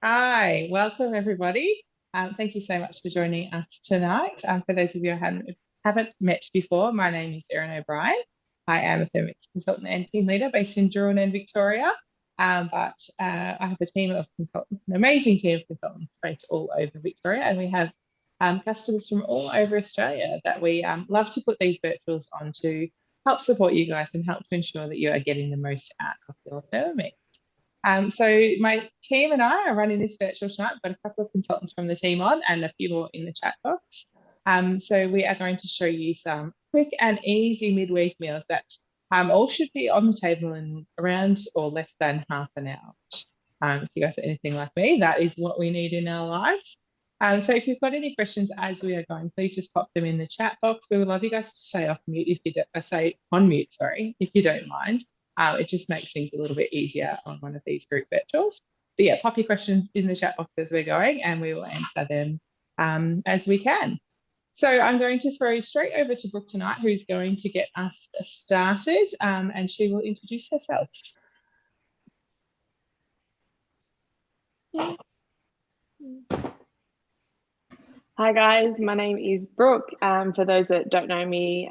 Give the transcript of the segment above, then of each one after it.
Hi, welcome everybody. Thank you so much for joining us tonight. For those of you who haven't met before, my name is Erin O'Brien. I am a Thermomix consultant and team leader based in Druin and Victoria. I have a team of consultants, an amazing team of consultants based all over Victoria, and we have customers from all over Australia that we love to put these virtuals on to help support you guys and help to ensure that you are getting the most out of your Thermomix. So my team and I are running this virtual tonight. We've got a couple of consultants from the team on and a few more in the chat box. So we are going to show you some quick and easy midweek meals that all should be on the table in around or less than half an hour. If you guys are anything like me, that is what we need in our lives. So if you've got any questions as we are going, please just pop them in the chat box. We would love you guys to stay off mute if you do, say on mute, sorry, if you don't mind. It just makes things a little bit easier on one of these group virtuals. But yeah, pop your questions in the chat box as we're going and we will answer them as we can. So I'm going to throw straight over to Brooke tonight, who's going to get us started and she will introduce herself. Hi guys, my name is Brooke. For those that don't know me,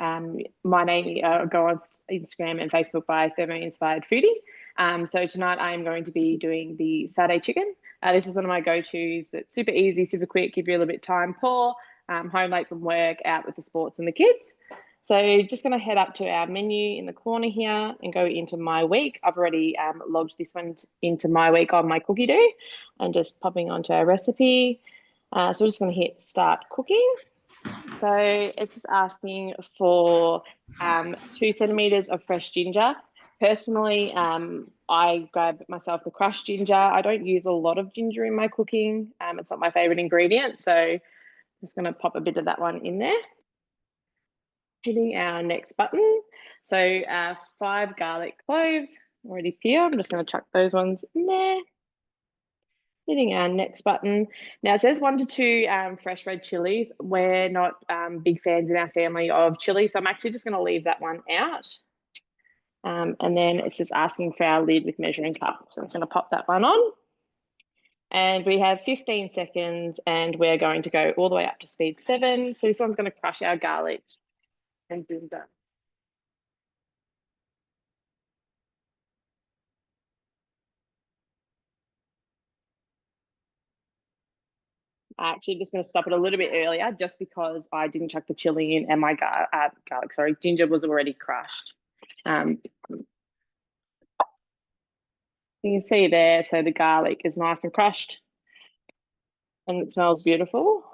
my name go on Instagram and Facebook by Thermo Inspired Foodie. So tonight I am going to be doing the satay chicken. This is one of my go-tos that's super easy, super quick, give you a little bit of time pour, home late from work, out with the sports and the kids. So just going to head up to our menu in the corner here and go into my week. I've already logged this one into my week on my cookie do and just popping onto our recipe. So we're just going to hit start cooking. So it's just asking for 2 centimeters of fresh ginger. Personally, I grab myself the crushed ginger. I don't use a lot of ginger in my cooking. It's not my favorite ingredient. So I'm just going to pop a bit of that one in there. Hitting our next button. So 5 garlic cloves already peeled. I'm just going to chuck those ones in there. Hitting our next button. Now it says 1 to 2 fresh red chilies. We're not big fans in our family of chili, so I'm actually just going to leave that one out. And then it's just asking for our lid with measuring cup. So I'm just going to pop that one on. And we have 15 seconds and we're going to go all the way up to speed 7. So this one's going to crush our garlic and ginger. I'm actually just going to stop it a little bit earlier just because I didn't chuck the chili in and my ginger was already crushed. You can see there, so the garlic is nice and crushed and it smells beautiful.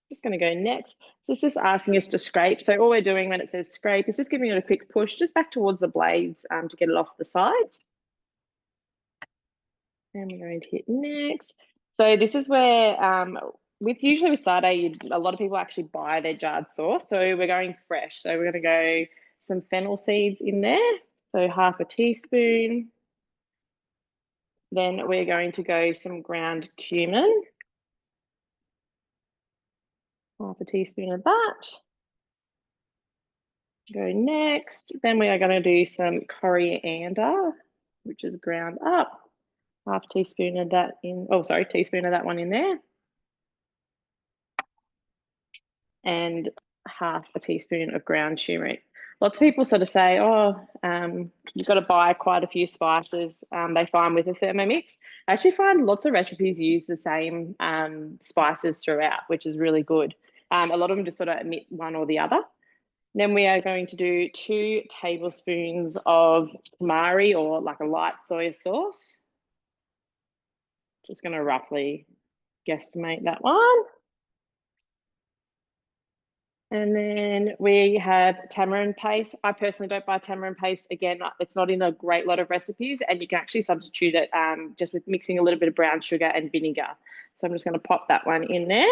Just going to go next. So it's just asking us to scrape. So all we're doing when it says scrape is just giving it a quick push just back towards the blades to get it off the sides. And we're going to hit next. So this is where, usually with satay, a lot of people actually buy their jarred sauce. So we're going fresh. So we're going to go some fennel seeds in there. So half a teaspoon. Then we're going to go some ground cumin. Half a teaspoon of that. Go next. Then we are going to do some coriander, which is ground up. Half teaspoon of that in, teaspoon of that one in there. And half a teaspoon of ground turmeric. Lots of people sort of say, you've got to buy quite a few spices. They find with a Thermomix. I actually find lots of recipes use the same spices throughout, which is really good. A lot of them just sort of omit one or the other. Then we are going to do 2 tablespoons of tamari or like a light soy sauce. Just going to roughly guesstimate that one. And then we have tamarind paste. I personally don't buy tamarind paste. Again, it's not in a great lot of recipes and you can actually substitute it just with mixing a little bit of brown sugar and vinegar. So I'm just going to pop that one in there.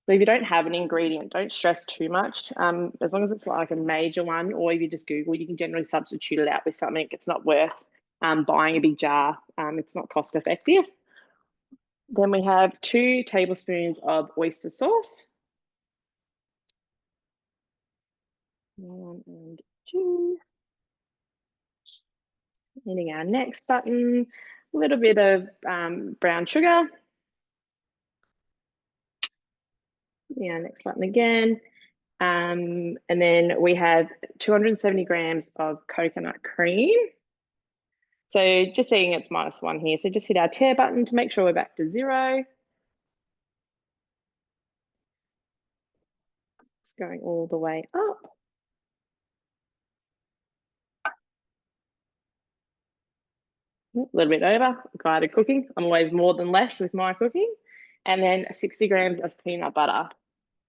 So if you don't have an ingredient, don't stress too much. As long as it's like a major one, or if you just Google, you can generally substitute it out with something. It's not worth buying a big jar. It's not cost effective. Then we have 2 tablespoons of oyster sauce. 1 and 2. Hitting our next button. a little bit of brown sugar. Yeah, next button again. And then we have 270 grams of coconut cream. So just seeing it's -1 here. So just hit our tare button to make sure we're back to 0. It's going all the way up. A little bit over, guided cooking. I'm always more than less with my cooking. And then 60 grams of peanut butter.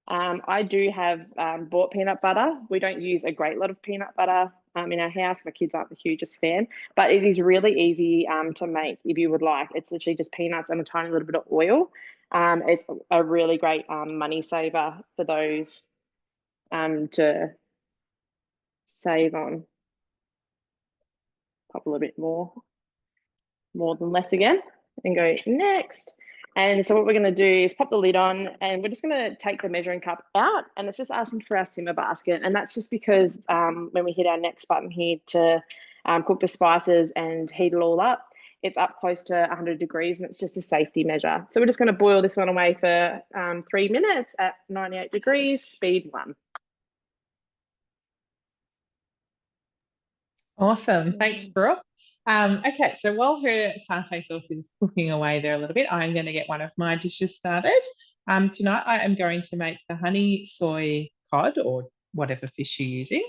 I do have bought peanut butter. We don't use a great lot of peanut butter in our house. My kids aren't the hugest fan, but it is really easy to make if you would like. It's literally just peanuts and a tiny little bit of oil. It's a really great money saver for those to save on. Pop a little bit more than less again, and go next. And so what we're going to do is pop the lid on, and we're just going to take the measuring cup out, and it's just asking for our simmer basket. And that's just because when we hit our next button here to cook the spices and heat it all up, it's up close to 100 degrees, and it's just a safety measure. So we're just going to boil this one away for 3 minutes at 98 degrees, speed 1. Awesome. Thanks, Brooke. Okay, so while her satay sauce is cooking away there a little bit, I'm going to get one of my dishes started. Tonight I am going to make the honey soy cod, or whatever fish you're using,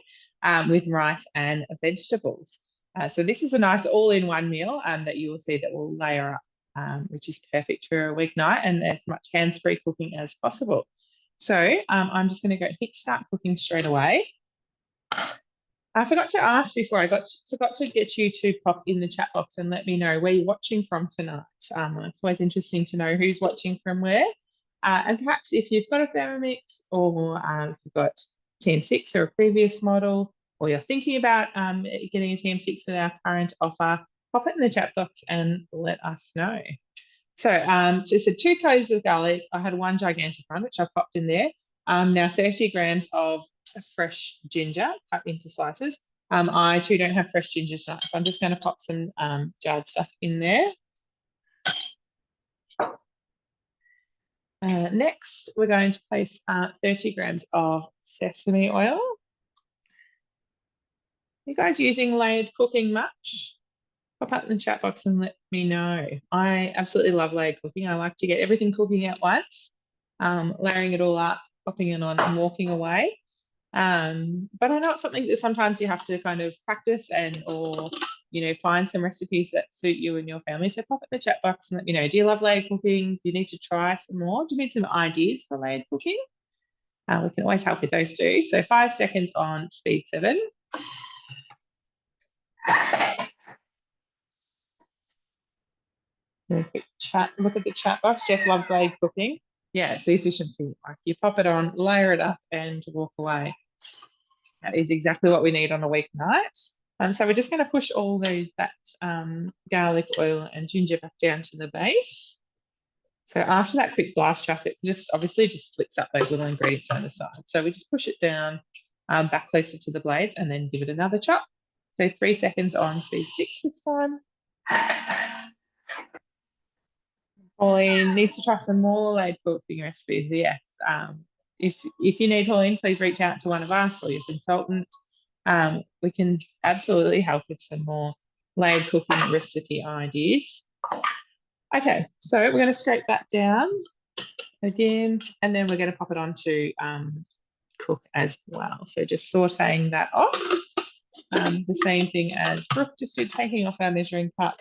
with rice and vegetables. So this is a nice all-in-one meal that you will see that will layer up, which is perfect for a weeknight and as much hands-free cooking as possible. So I'm just going to go hit start cooking straight away. I forgot to ask before, forgot to get you to pop in the chat box and let me know where you're watching from tonight. It's always interesting to know who's watching from where. And perhaps if you've got a Thermomix, or if you've got TM6 or a previous model, or you're thinking about getting a TM6 with our current offer, pop it in the chat box and let us know. So just 2 cloves of garlic. I had 1 gigantic one, which I popped in there. Now 30 grams of fresh ginger cut into slices. I too don't have fresh ginger tonight, so I'm just going to pop some jarred stuff in there. Next, we're going to place 30 grams of sesame oil. You guys using layered cooking much? Pop up in the chat box and let me know. I absolutely love layered cooking. I like to get everything cooking at once, layering it all up, popping it on and walking away. But I know it's something that sometimes you have to kind of practice or find some recipes that suit you and your family. So pop it in the chat box and let me know. Do you love layered cooking? Do you need to try some more? Do you need some ideas for layered cooking? We can always help with those too. So 5 seconds on speed 7. Look at the chat box. Jess loves layered cooking. Yeah, it's the efficiency. Like you pop it on, layer it up, and walk away. That is exactly what we need on a weeknight. So we're just going to push all that garlic, oil, and ginger back down to the base. So after that quick blast chuck, it obviously just flicks up those little ingredients on the side. So we just push it down back closer to the blades and then give it another chop. So 3 seconds on speed 6 this time. Pauline needs to try some more layered cooking recipes. Yes. If you need, Pauline, please reach out to one of us or your consultant. We can absolutely help with some more layered cooking recipe ideas. Okay, so we're going to scrape that down again, and then we're going to pop it on to cook as well. So just sauteing that off. The same thing as Brooke just did, taking off our measuring cup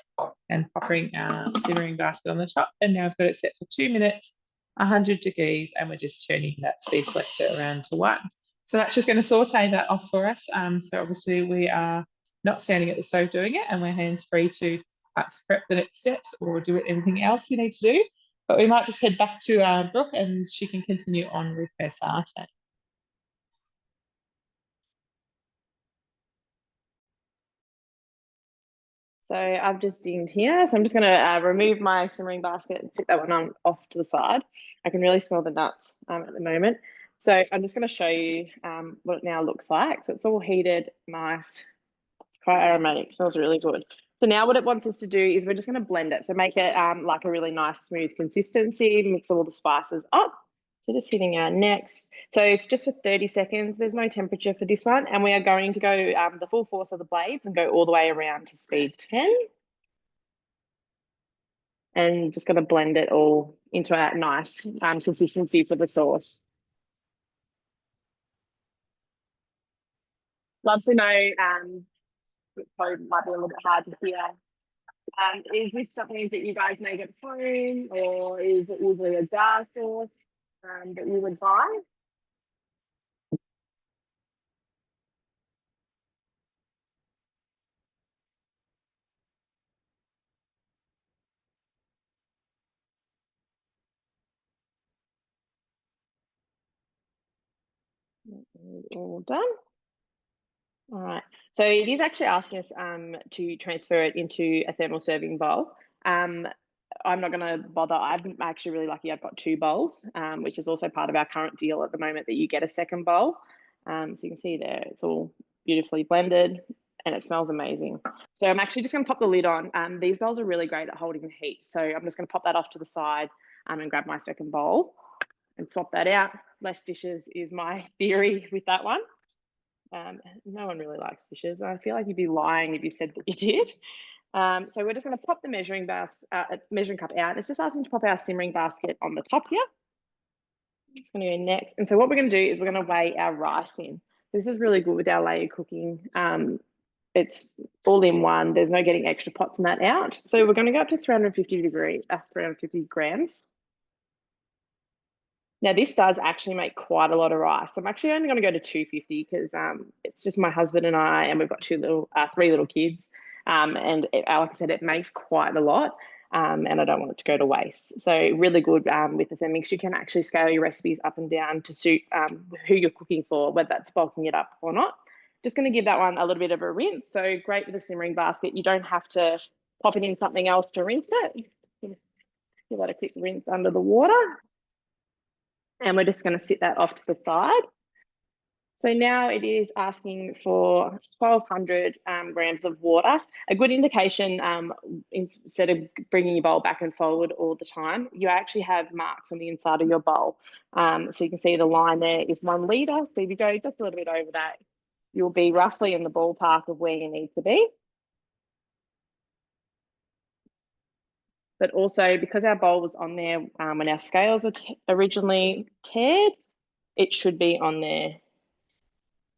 and popping our simmering basket on the top. And now I've got it set for 2 minutes, 100 degrees, and we're just turning that speed selector around to 1. So that's just going to saute that off for us. So obviously we are not standing at the stove doing it, and we're hands-free to perhaps prep the next steps or do anything else you need to do. But we might just head back to Brooke and she can continue on with her satay. So I've just dinged here. So I'm just going to remove my simmering basket and sit that one on off to the side. I can really smell the nuts at the moment. So I'm just going to show you what it now looks like. So it's all heated, nice. It's quite aromatic, smells really good. So now what it wants us to do is we're just going to blend it. So make it like a really nice smooth consistency, mix all the spices up. So just hitting our next. So just for 30 seconds, there's no temperature for this one. And we are going to go the full force of the blades and go all the way around to speed 10. And just going to blend it all into a nice consistency for the sauce. Love to know, it probably might be a little bit hard to hear. Is this something that you guys make at home, or is it usually a jar sauce that you would buy? All done. All right. So it is actually asking us to transfer it into a thermal serving bowl. I'm not going to bother. I'm actually really lucky. I've got 2 bowls, which is also part of our current deal at the moment that you get a second bowl. So you can see there, it's all beautifully blended and it smells amazing. So I'm actually just going to pop the lid on. These bowls are really great at holding the heat. So I'm just going to pop that off to the side and grab my second bowl and swap that out. Less dishes is my theory with that one. No one really likes dishes. I feel like you'd be lying if you said that you did. So we're just going to pop the measuring cup out. It's just asking to pop our simmering basket on the top here. Just going to go next. And so what we're going to do is we're going to weigh our rice in. This is really good with our layer cooking. It's all in one. There's no getting extra pots and that out. So we're going to go up to 350 grams. Now this does actually make quite a lot of rice. I'm actually only going to go to 250 because it's just my husband and I, and we've got 3 little kids. And like I said, it makes quite a lot. And I don't want it to go to waste. So really good with the Thermomix. You can actually scale your recipes up and down to suit who you're cooking for, whether that's bulking it up or not. Just going to give that one a little bit of a rinse. So great with a simmering basket. You don't have to pop it in something else to rinse it. Give that a quick rinse under the water. And we're just going to sit that off to the side. So now it is asking for 1,200 grams of water. A good indication, instead of bringing your bowl back and forward all the time, you actually have marks on the inside of your bowl. So you can see the line there is 1 litre. So if you go just a little bit over that, you'll be roughly in the ballpark of where you need to be. But also, because our bowl was on there when our scales were originally tiered, it should be on there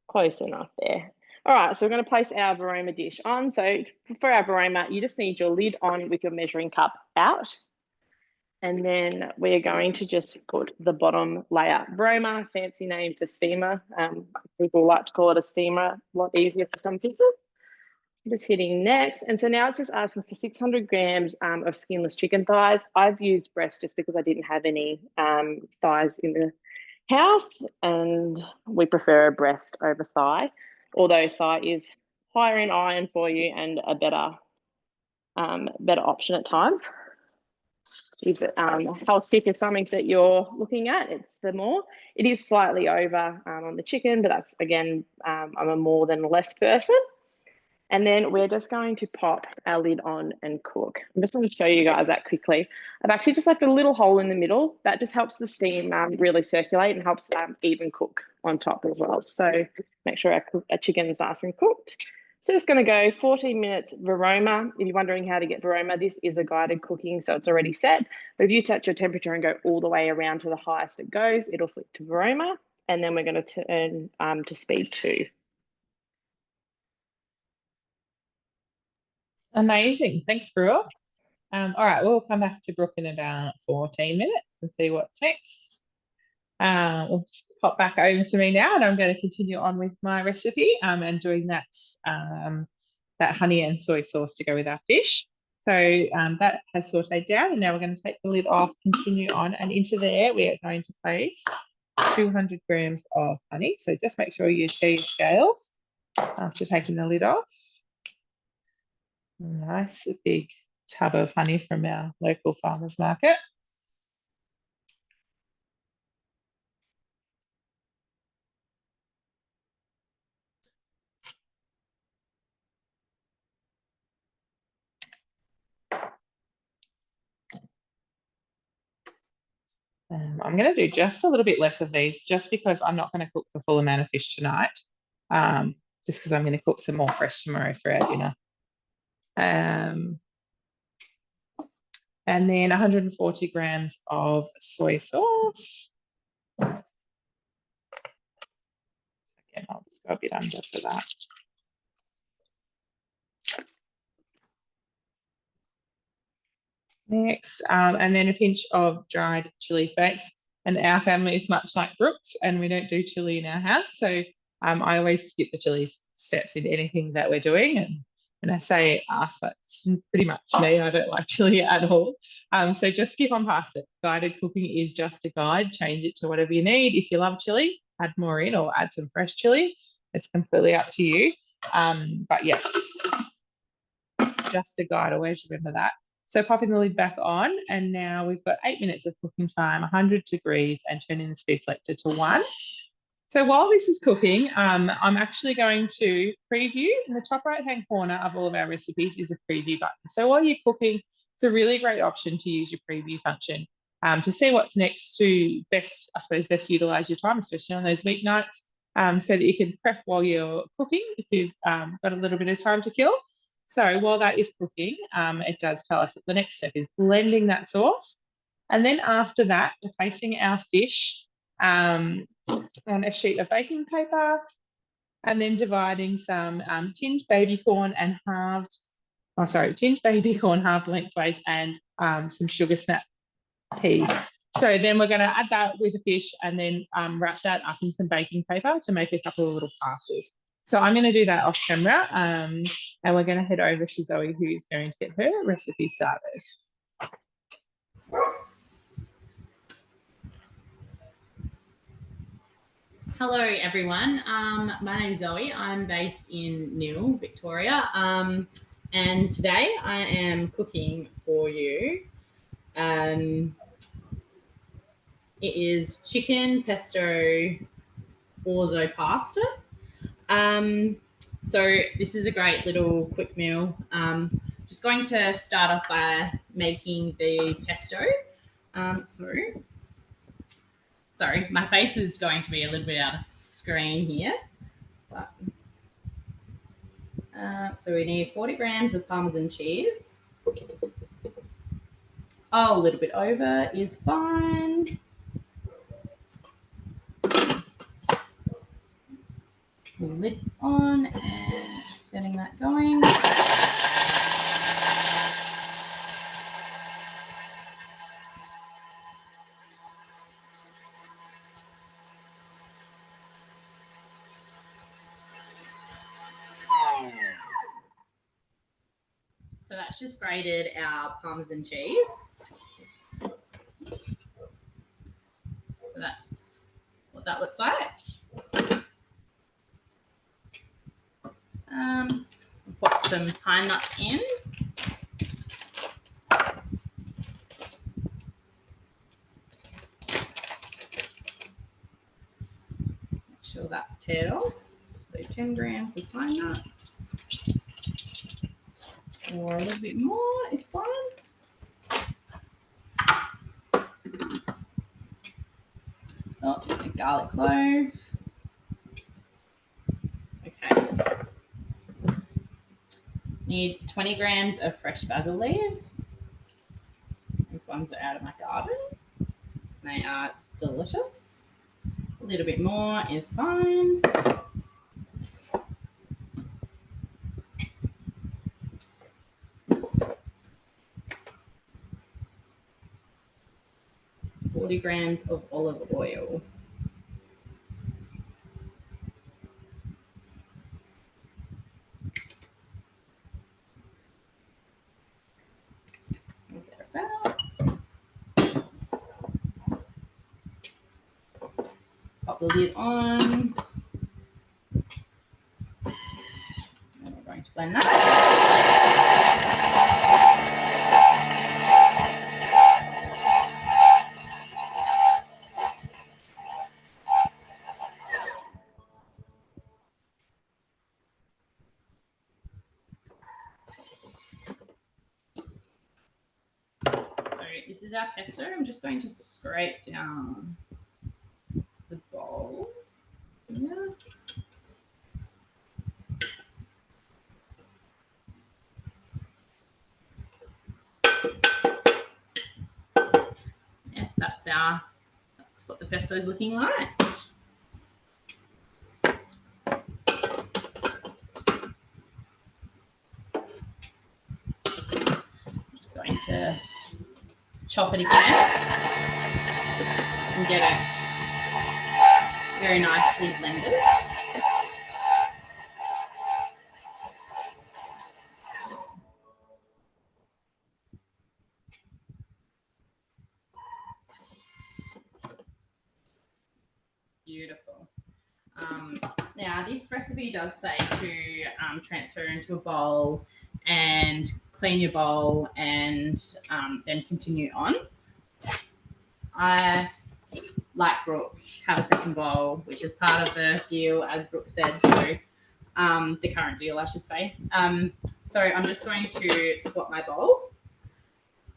close enough there. All right, so we're going to place our Varoma dish on. So for our Varoma, you just need your lid on with your measuring cup out. And then we're going to just put the bottom layer. Varoma, fancy name for steamer. People like to call it a steamer, a lot easier for some people. Just hitting next. And so now it's just asking for 600 grams of skinless chicken thighs. I've used breast just because I didn't have any thighs in the house, and we prefer a breast over thigh, although thigh is higher in iron for you and a better option at times. If health kick is something that you're looking at, it's the more. It is slightly over on the chicken, but that's, again, I'm a more than less person. And then we're just going to pop our lid on and cook. I'm just going to show you guys that quickly. I've actually just left a little hole in the middle. That just helps the steam really circulate and helps even cook on top as well. So make sure our chicken is nice and cooked. So just going to go 14 minutes Varoma. If you're wondering how to get Varoma, this is a guided cooking, so it's already set. But if you touch your temperature and go all the way around to the highest it goes, it'll flip to Varoma. And then we're going to turn to speed 2. Amazing. Thanks, Brooke. All right, we'll come back to Brooke in about 14 minutes and see what's next. We'll just pop back over to me now, and I'm going to continue on with my recipe and doing that that honey and soy sauce to go with our fish. So that has sauteed down, and now we're going to take the lid off, continue on, and into there we are going to place 200 grams of honey. So just make sure you share your scales after taking the lid off. Nice big tub of honey from our local farmers market. I'm going to do just a little bit less of these just because I'm not going to cook the full amount of fish tonight. Just because I'm going to cook some more fresh tomorrow for our dinner. And then 140 grams of soy sauce. Again, I'll just go a bit under for that. Next, and then a pinch of dried chili flakes. And our family is much like Brooks, and we don't do chili in our house. So I always skip the chili steps in anything that we're doing. And when I say us, that's pretty much me. I don't like chili at all. So just skip on past it. Guided cooking is just a guide. Change it to whatever you need. If you love chili, add more in or add some fresh chili. It's completely up to you. But yes, just a guide. Always remember that. So popping the lid back on, and now we've got 8 minutes of cooking time, 100 degrees, and turning the speed selector to 1. So while this is cooking, I'm actually going to preview. In the top right-hand corner of all of our recipes is a preview button. So while you're cooking, it's a really great option to use your preview function to see what's next to best utilize your time, especially on those weeknights, so that you can prep while you're cooking if you've got a little bit of time to kill. So while that is cooking, it does tell us that the next step is blending that sauce. And then after that, we're placing our fish on a sheet of baking paper, and then dividing some tinned baby corn and tinned baby corn halved lengthways, and some sugar snap peas. So then we're going to add that with the fish, and then wrap that up in some baking paper to make a couple of little passes. So I'm going to do that off camera, and we're going to head over to Zoe, who's going to get her recipe started. Hello, everyone. My name's Zoe. I'm based in Neil, Victoria. And today I am cooking for you. It is chicken pesto orzo pasta. So this is a great little quick meal. Just going to start off by making the pesto. Sorry, my face is going to be a little bit out of screen here. But, so we need 40 grams of Parmesan cheese. Oh, a little bit over is fine. Lid on and setting that going. So that's just grated our Parmesan cheese. So that's what that looks like. Put some pine nuts in. Make sure that's teared off. So 10 grams of pine nuts. Or a little bit more is fine. Oh, a garlic clove. Okay. Need 20 grams of fresh basil leaves. These ones are out of my garden. They are delicious. A little bit more is fine. $40 grams of olive oil. Thereabouts. Pop the lid on. And we're going to blend that. So this is our pesto. I'm just going to scrape down the bowl. Yeah. Yeah, that's what the pesto is looking like. Just going to chop it again and get it very nicely blended. Beautiful. Now, this recipe does say to transfer into a bowl and clean your bowl and then continue on. I, like Brooke, have a second bowl, which is part of the deal, as Brooke said. So, the current deal, I should say. So I'm just going to swap my bowl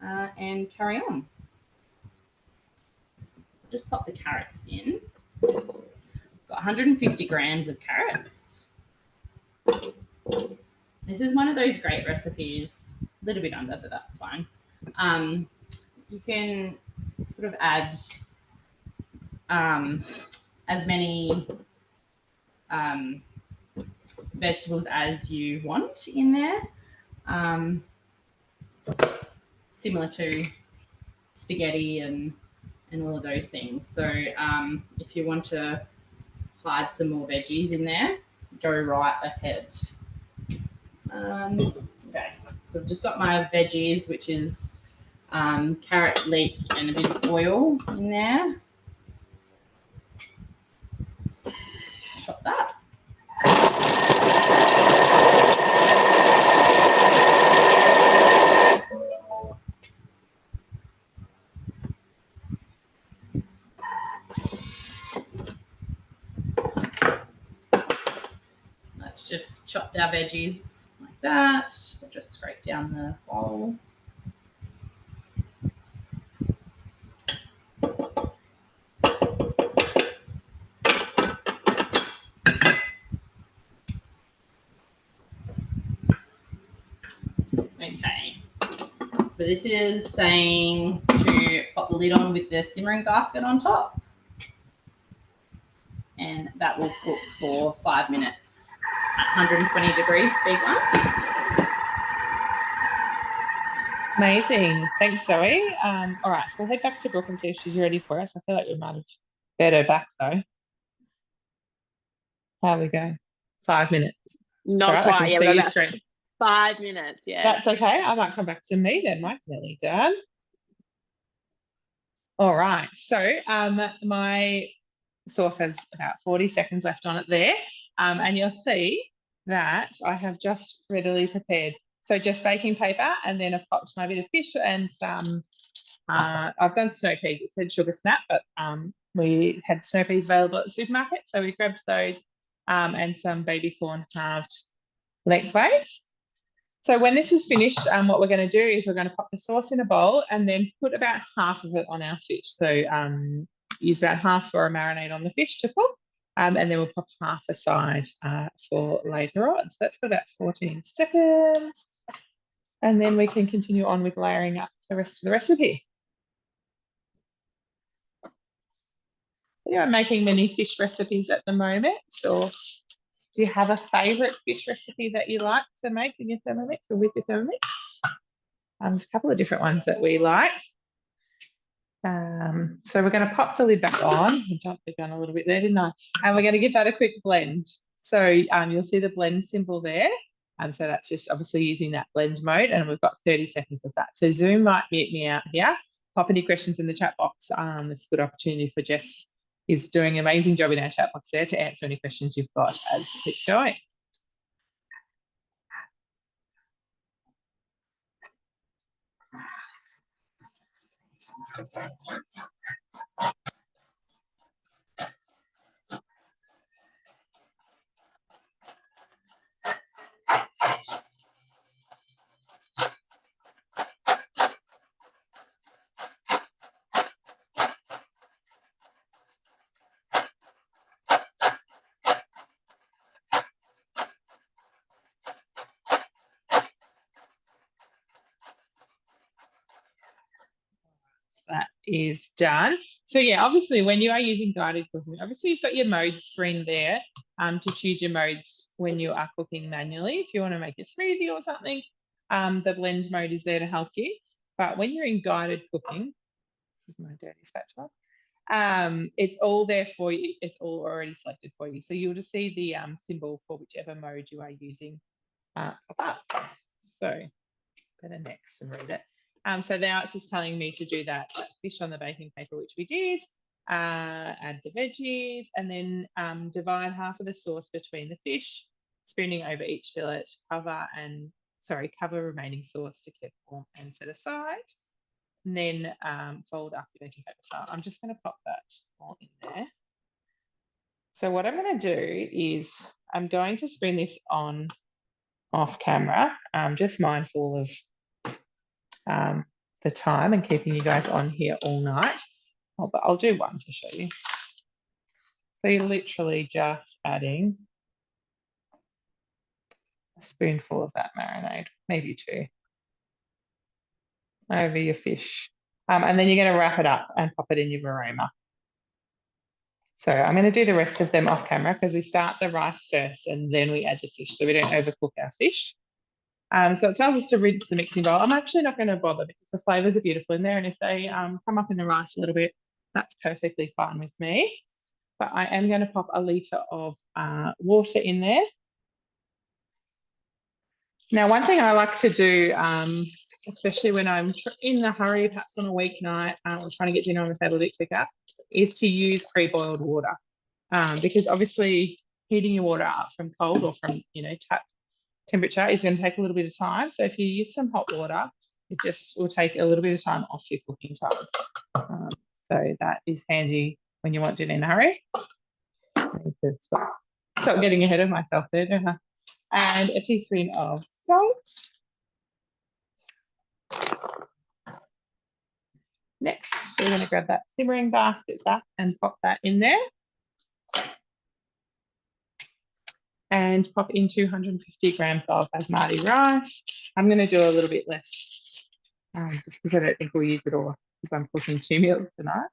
and carry on. Just pop the carrots in. Got 150 grams of carrots. This is one of those great recipes, a little bit under, but that's fine. You can sort of add as many vegetables as you want in there, similar to spaghetti and all of those things. So if you want to hide some more veggies in there, go right ahead. Okay, so I've just got my veggies, which is carrot, leek, and a bit of oil in there. Chop that. Let's just chop our veggies like that. We'll just scrape down the bowl. Okay, so this is saying to pop the lid on with the simmering basket on top, and that will cook for 5 minutes at 120 degrees, speed 1. Amazing. Thanks, Zoe. All right, we'll head back to Brooke and see if she's ready for us. I feel like we might have bet her back though. How we go? 5 minutes. Not right, quite. Yeah, see we've you got about straight. 5 minutes. Yeah. That's okay. I might come back to me then. Mine's nearly done. All right. So my sauce has about 40 seconds left on it there. And you'll see that I have just readily prepared. So just baking paper, and then I've popped my bit of fish and some, I've done snow peas. It said sugar snap, but we had snow peas available at the supermarket. So we grabbed those and some baby corn halved lengthways. So when this is finished, what we're going to do is we're going to pop the sauce in a bowl and then put about half of it on our fish. So use about half for a marinade on the fish to cook, and then we'll pop half aside for later on. So that's for about 14 seconds. And then we can continue on with layering up the rest of the recipe. Are you making many fish recipes at the moment, or do you have a favourite fish recipe that you like to make in your Thermomix or with your Thermomix? There's a couple of different ones that we like. So we're going to pop the lid back on. I jumped the gun a little bit there, didn't I? And we're going to give that a quick blend. So you'll see the blend symbol there. So that's just obviously using that blend mode, and we've got 30 seconds of that. So Zoom might mute me out here. Pop any questions in the chat box. It's a good opportunity for Jess. Is doing an amazing job in our chat box there to answer any questions you've got as it keeps going. that is done. So yeah, obviously when you are using guided cooking, obviously you've got your mode screen there to choose your modes when you are cooking manually. If you want to make a smoothie or something, the blend mode is there to help you. But when you're in guided cooking, this is my dirty spatula, it's all there for you. It's all already selected for you. So you'll just see the symbol for whichever mode you are using pop up. So better next and read it. So now it's just telling me to do that fish on the baking paper, which we did, add the veggies, and then divide half of the sauce between the fish, spooning over each fillet, cover remaining sauce to keep warm and set aside. And then fold up your baking paper. So I'm just going to pop that all in there. So what I'm going to do is I'm going to spoon this on off camera. I'm just mindful of the time and keeping you guys on here all night. Oh, but I'll do one to show you. So you're literally just adding a spoonful of that marinade, maybe two, over your fish. And then you're going to wrap it up and pop it in your varoma. So I'm going to do the rest of them off camera because we start the rice first and then we add the fish so we don't overcook our fish. So it tells us to rinse the mixing bowl. I'm actually not going to bother because the flavours are beautiful in there, and if they come up in the rice a little bit, that's perfectly fine with me. But I am going to pop a litre of water in there. Now, one thing I like to do, especially when I'm in a hurry, perhaps on a weeknight, or trying to get dinner on the table a bit quicker, is to use pre-boiled water, because obviously heating your water up from cold or from tap temperature is going to take a little bit of time. So if you use some hot water, it just will take a little bit of time off your cooking time. So that is handy when you want dinner in a hurry. I need to stop getting ahead of myself there, don't I? And a teaspoon of salt. Next, we're going to grab that simmering basket and pop that in there. And pop in 250 grams of basmati rice. I'm going to do a little bit less just because I don't think we'll use it all because I'm cooking 2 meals tonight.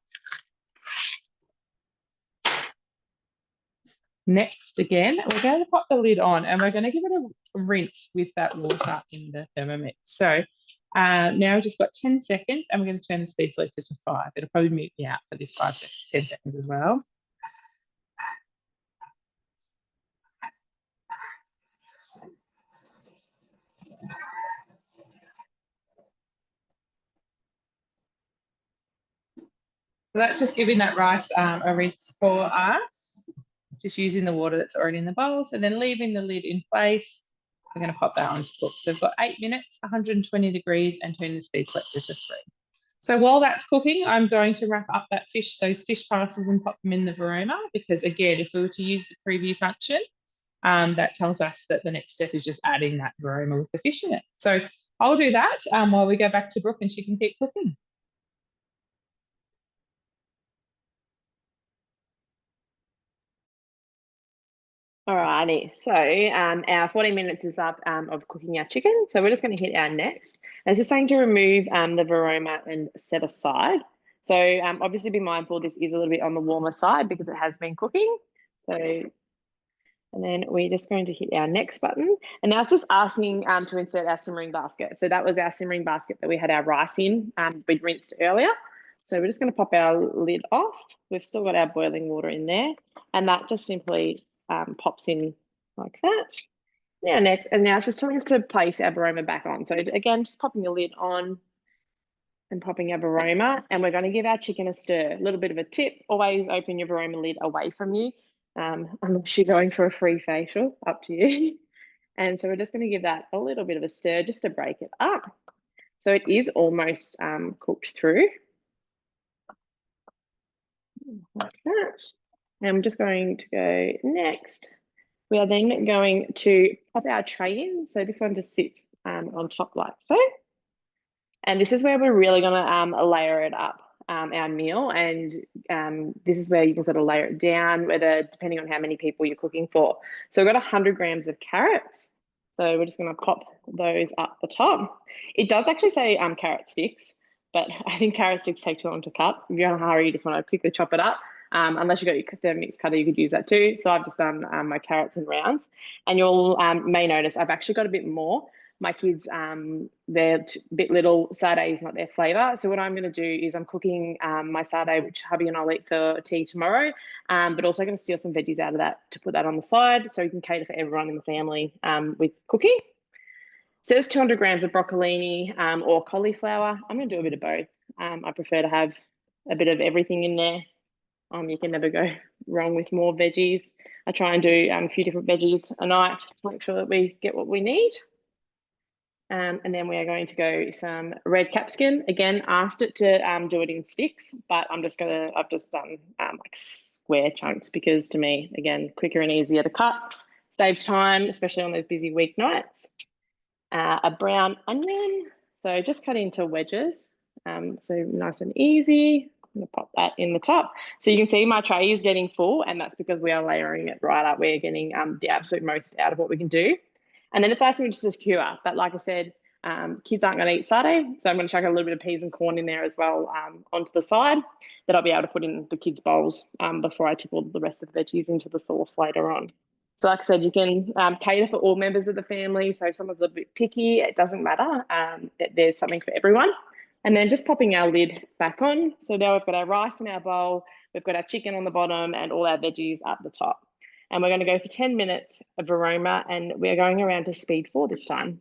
Next, again, we're going to pop the lid on and we're going to give it a rinse with that water in the Thermomix. So now we've just got 10 seconds and we're going to turn the speed selector to 5. It'll probably mute me out for this 10 seconds as well. So that's just giving that rice a rinse for us, just using the water that's already in the bowls and then leaving the lid in place. We're going to pop that on to cook. So we've got 8 minutes, 120 degrees, and turn the speed selector to 3. So while that's cooking, I'm going to wrap up that fish, those fish passes, and pop them in the varoma because, again, if we were to use the preview function, that tells us that the next step is just adding that varoma with the fish in it. So I'll do that while we go back to Brooke and she can keep cooking. Alrighty, so our 40 minutes is up of cooking our chicken. So we're just going to hit our next. And it's just saying to remove the varoma and set aside. So obviously be mindful this is a little bit on the warmer side because it has been cooking. So, and then we're just going to hit our next button. And now it's just asking to insert our simmering basket. So that was our simmering basket that we had our rice in, we'd rinsed earlier. So we're just going to pop our lid off. We've still got our boiling water in there. And that just simply pops in like that. Now next, and now it's just telling us to place our varoma back on. So again, just popping the lid on and popping our varoma, and we're going to give our chicken a stir. A little bit of a tip, always open your varoma lid away from you, unless you're going for a free facial, up to you. And so we're just going to give that a little bit of a stir just to break it up. So it is almost cooked through. Like that. And I'm just going to go next. We are then going to pop our tray in. So this one just sits on top like so. And this is where we're really going to layer it up, our meal. And this is where you can sort of layer it down, depending on how many people you're cooking for. So we've got 100 grams of carrots. So we're just going to pop those up the top. It does actually say carrot sticks, but I think carrot sticks take too long to cut. If you're in a hurry, you just want to quickly chop it up. Unless you've got your Thermomix cutter, you could use that too. So I've just done my carrots in rounds. And you'll may notice I've actually got a bit more. My kids, they're a bit little. Sardine is not their flavour. So what I'm going to do is I'm cooking my sardine, which hubby and I'll eat for tea tomorrow, but also going to steal some veggies out of that to put that on the side so we can cater for everyone in the family with cooking. So there's 200 grams of broccolini or cauliflower. I'm going to do a bit of both. I prefer to have a bit of everything in there. You can never go wrong with more veggies. I try and do a few different veggies a night to make sure that we get what we need. And then we are going to go some red capsicum. Again, asked it to do it in sticks, but I've just done like square chunks because to me, again, quicker and easier to cut, save time, especially on those busy weeknights. A brown onion, so just cut into wedges, so nice and easy. I'm going to pop that in the top. So you can see my tray is getting full, and that's because we are layering it right up. We're getting the absolute most out of what we can do. And then it's asking me just to skewer, but like I said, kids aren't going to eat satay, so I'm going to chuck a little bit of peas and corn in there as well onto the side that I'll be able to put in the kids' bowls before I tip all the rest of the veggies into the sauce later on. So like I said, you can cater for all members of the family. So if someone's a little bit picky, it doesn't matter. There's something for everyone. And then just popping our lid back on. So now we've got our rice in our bowl, we've got our chicken on the bottom and all our veggies at the top. And we're going to go for 10 minutes of aroma, and we're going around to speed 4 this time.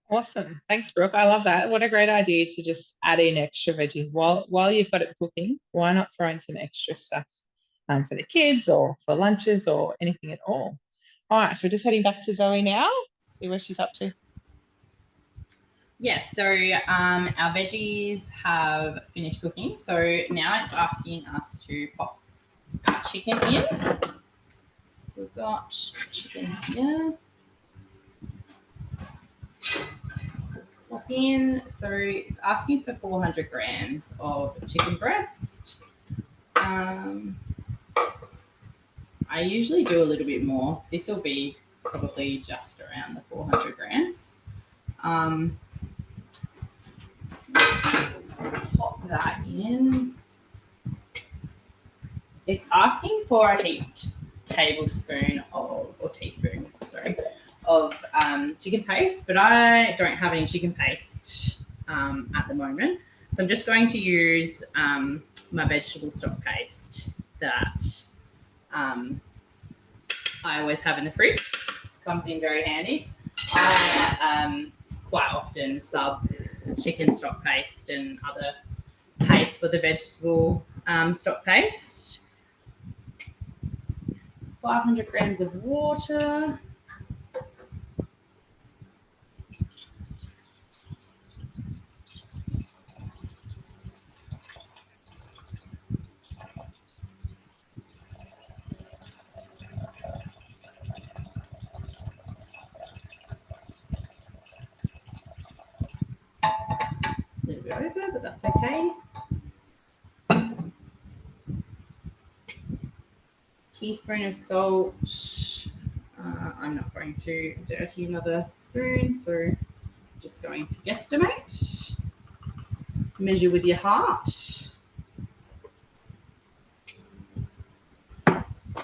Awesome. Thanks, Brooke. I love that. What a great idea to just add in extra veggies while you've got it cooking. Why not throw in some extra stuff for the kids or for lunches or anything at all? All right, so we're just heading back to Zoe now, see where she's up to. Yes, so our veggies have finished cooking. So now it's asking us to pop our chicken in. So we've got chicken here. Pop in. So it's asking for 400 grams of chicken breast. I usually do a little bit more. This will be probably just around the 400 grams. Pop that in. It's asking for a heaped tablespoon of, or teaspoon, sorry, of chicken paste, but I don't have any chicken paste at the moment. So I'm just going to use my vegetable stock paste that I always have in the fridge. Comes in very handy. I quite often sub chicken stock paste and other paste for the vegetable stock paste. 500 grams of water. A little bit over, but that's okay. Teaspoon of salt. I'm not going to dirty another spoon, so I'm just going to guesstimate. Measure with your heart.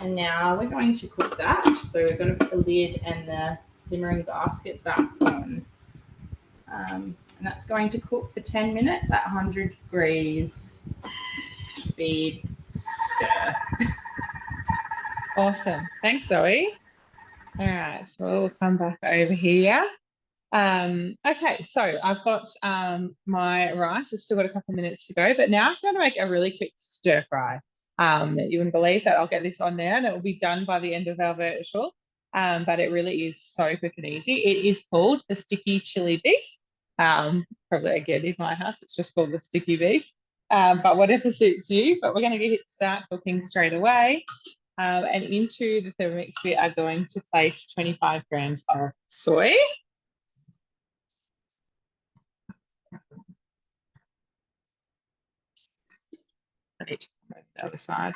And now we're going to cook that. So we're going to put the lid and the simmering basket back on. And that's going to cook for 10 minutes at 100 degrees. Speed, stir. Awesome. Thanks, Zoe. All right, so we'll come back over here. Okay, so I've got my rice. It's still got a couple of minutes to go, but now I'm going to make a really quick stir fry. You wouldn't believe that I'll get this on now and it will be done by the end of our virtual, but it really is so quick and easy. It is called the sticky chili beef. Probably again in my house, it's just called the sticky beef, but whatever suits you. But we're going to start cooking straight away. And into the Thermomix, we are going to place 25 grams of soy. I need to move the other side.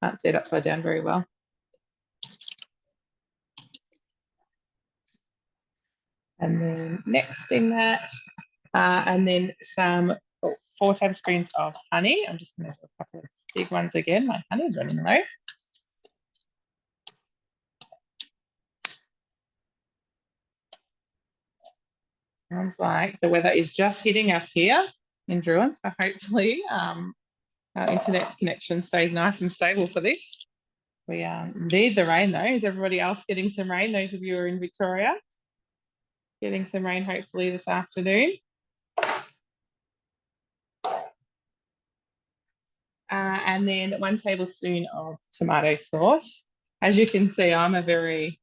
Can't see it upside down very well. And then next in that, And then some 4 tablespoons of honey. I'm just going to do a couple of big ones again. My honey is running low. Sounds like the weather is just hitting us here in Druin, so hopefully our internet connection stays nice and stable for this. We need the rain though. Is everybody else getting some rain? Those of you who are in Victoria, getting some rain hopefully this afternoon. And then 1 tablespoon of tomato sauce. As you can see, I'm a very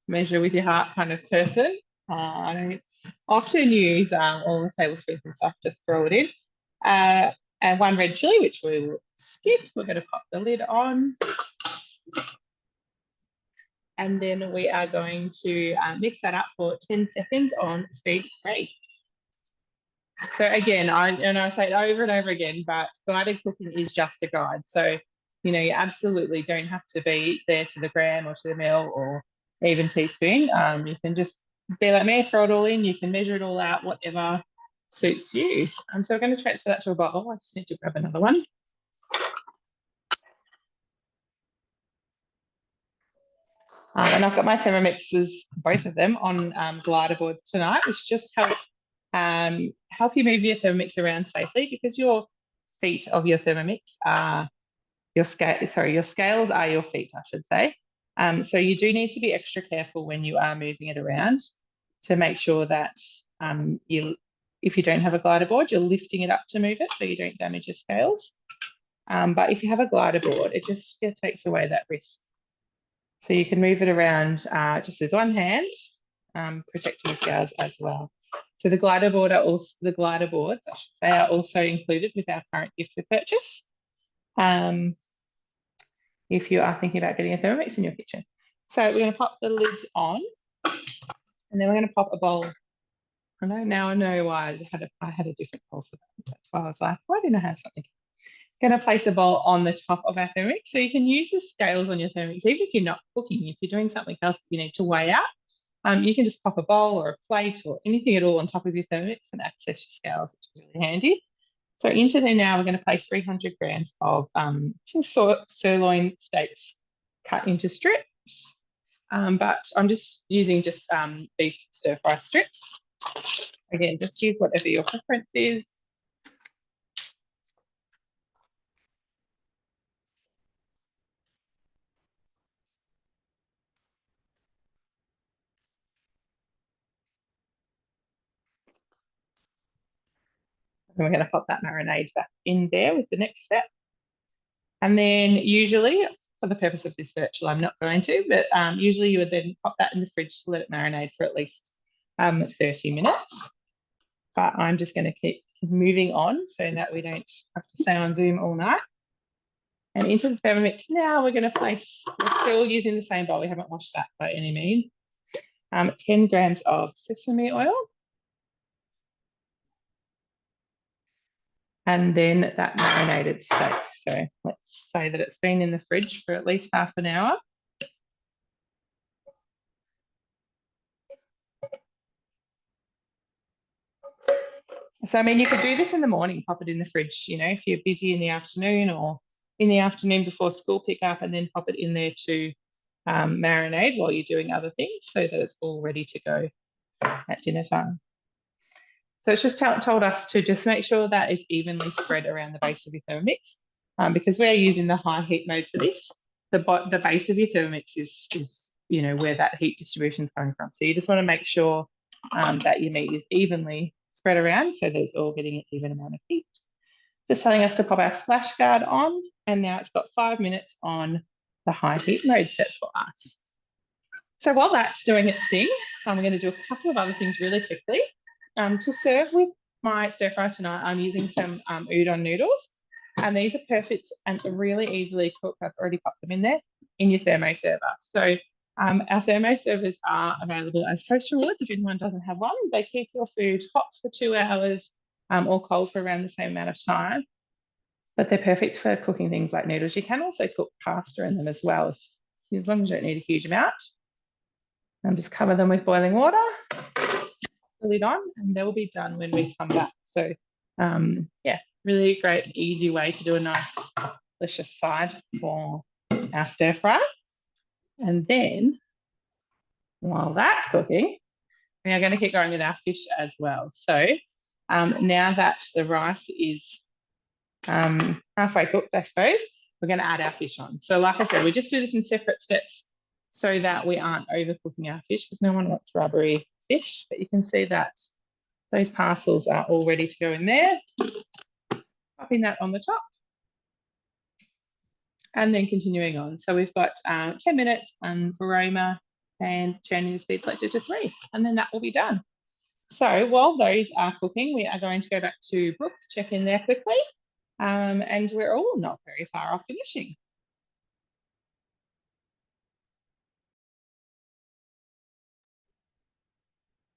measure with your heart kind of person. I don't often use all the tablespoons and stuff, just throw it in. And 1 red chilli, which we will skip. We're going to pop the lid on. And then we are going to mix that up for 10 seconds on speed 3. So again, I say it over and over again, but guided cooking is just a guide. So, you know, you absolutely don't have to be there to the gram or to the mil or even teaspoon. You can just be like me, throw it all in. You can measure it all out, whatever suits you. So we're going to transfer that to a bowl. I just need to grab another one. And I've got my Thermomixes, both of them, on glider boards tonight, which just help you move your Thermomix around safely, because your feet of your Thermomix are your scales are your feet, I should say. So you do need to be extra careful when you are moving it around to make sure that if you don't have a glider board, you're lifting it up to move it so you don't damage your scales. But if you have a glider board, it just takes away that risk. So you can move it around just with one hand, protecting the scales as well. So the glider boards, I should say, are also included with our current gift with purchase. If you are thinking about getting a Thermomix in your kitchen. So we're going to pop the lid on, and then we're going to pop a bowl. Now I know why I had a different bowl for that. That's why I was like, why didn't I have something? Going to place a bowl on the top of our Thermomix. So you can use the scales on your Thermomix, even if you're not cooking. If you're doing something else that you need to weigh out, you can just pop a bowl or a plate or anything at all on top of your Thermomix and access your scales, which is really handy. So into there now, we're going to place 300 grams of sirloin steaks cut into strips. But I'm just using beef stir fry strips. Again, just use whatever your preference is. And we're going to pop that marinade back in there with the next step. And then usually, for the purpose of this virtual, I'm not going to, but usually you would then pop that in the fridge to let it marinate for at least 30 minutes. But I'm just going to keep moving on so that we don't have to stay on Zoom all night. And into the Thermomix now, we're going to place, we're still using the same bowl. We haven't washed that by any means. 10 grams of sesame oil. And then that marinated steak. So let's say that it's been in the fridge for at least half an hour. So, I mean, you could do this in the morning, pop it in the fridge, you know, if you're busy in the afternoon or in the afternoon before school pickup, and then pop it in there to marinate while you're doing other things so that it's all ready to go at dinner time. So it's just told us to just make sure that it's evenly spread around the base of your Thermomix, because we're using the high heat mode for this. The base of your Thermomix is you know, where that heat distribution is coming from. So you just want to make sure that your meat is evenly spread around so that it's all getting an even amount of heat. Just telling us to pop our splash guard on, and now it's got 5 minutes on the high heat mode set for us. So while that's doing its thing, I'm going to do a couple of other things really quickly. To serve with my stir fry tonight, I'm using some udon noodles, and these are perfect and really easily cooked. I've already popped them in there in your thermo server. So our thermo servers are available as host rewards if anyone doesn't have one. They keep your food hot for 2 hours or cold for around the same amount of time, but they're perfect for cooking things like noodles. You can also cook pasta in them as well, as long as you don't need a huge amount. And just cover them with boiling water. the lid on, and they'll be done when we come back. So yeah, really great, easy way to do a nice, delicious side for our stir fry. And then while that's cooking, we are going to keep going with our fish as well. So now that the rice is halfway cooked, I suppose, we're going to add our fish on. So like I said, we just do this in separate steps so that we aren't overcooking our fish, because no one wants rubbery fish. But you can see that those parcels are all ready to go in there. Popping that on the top. And then continuing on. So we've got 10 minutes on aroma and turning the speed selector to 3, and then that will be done. So while those are cooking, we are going to go back to Brooke, check in there quickly, and we're all not very far off finishing.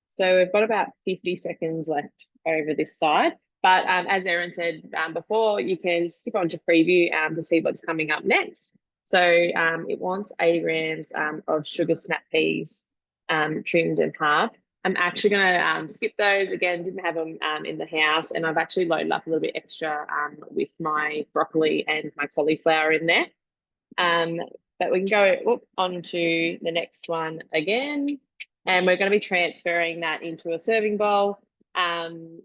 So we've got about 50 seconds left over this side. But as Erin said before, you can skip on to preview to see what's coming up next. So it wants 80 grams of sugar snap peas trimmed and halved. I'm actually going to skip those. Again, didn't have them in the house, and I've actually loaded up a little bit extra with my broccoli and my cauliflower in there. But we can go on to the next one again. And we're going to be transferring that into a serving bowl and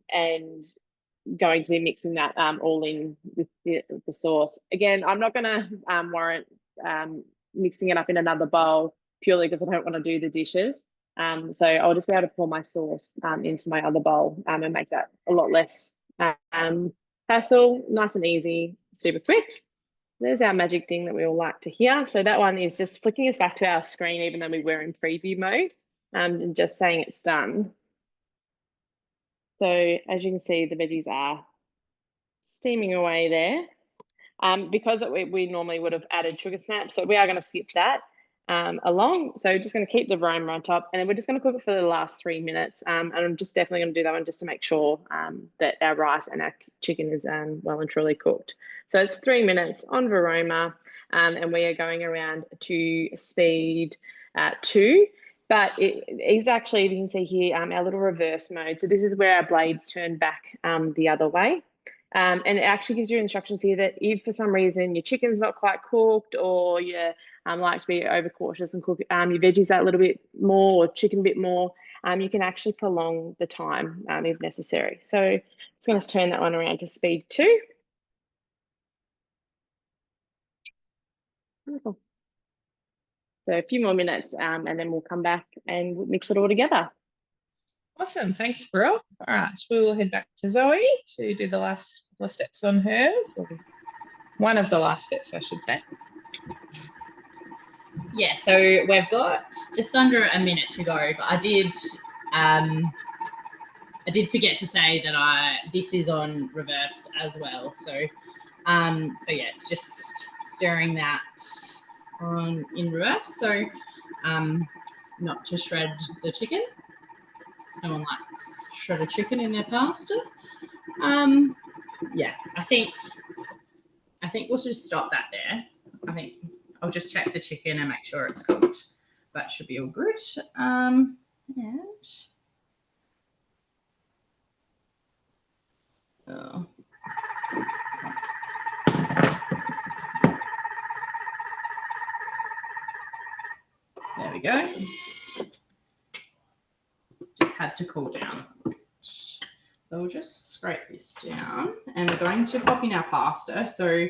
going to be mixing that all in with the sauce. Again, I'm not going to warrant mixing it up in another bowl purely because I don't want to do the dishes. So I'll just be able to pour my sauce into my other bowl and make that a lot less hassle, nice and easy, super quick. There's our magic thing that we all like to hear. So that one is just flicking us back to our screen, even though we were in preview mode. And just saying it's done. So as you can see, the veggies are steaming away there. Because we normally would have added sugar snaps, so we are going to skip that along. So just going to keep the aroma on top, and then we're just going to cook it for the last 3 minutes. And I'm just definitely going to do that one just to make sure that our rice and our chicken is well and truly cooked. So it's 3 minutes on aroma, and we are going around to speed 2. But it is actually, you can see here, our little reverse mode. So this is where our blades turn back the other way. And it actually gives you instructions here that if for some reason your chicken's not quite cooked, or you like to be overcautious and cook your veggies that a little bit more, or chicken a bit more, you can actually prolong the time if necessary. So I'm just going to turn that one around to speed 2. Wonderful. So a few more minutes and then we'll come back and mix it all together. Awesome, thanks, Brooke. All right, we will head back to Zoe to do the last couple of steps on hers, or one of the last steps, I should say. Yeah, so we've got just under a minute to go, but I did forget to say that this is on reverse as well. So yeah, it's just stirring that on in reverse. So not to shred the chicken. No one likes shredded chicken in their pasta. Yeah, I think we'll just stop that there. I think I'll just check the chicken and make sure it's cooked. That should be all good. And oh. There we go. Just had to cool down. So we'll just scrape this down, and we're going to pop in our pasta. So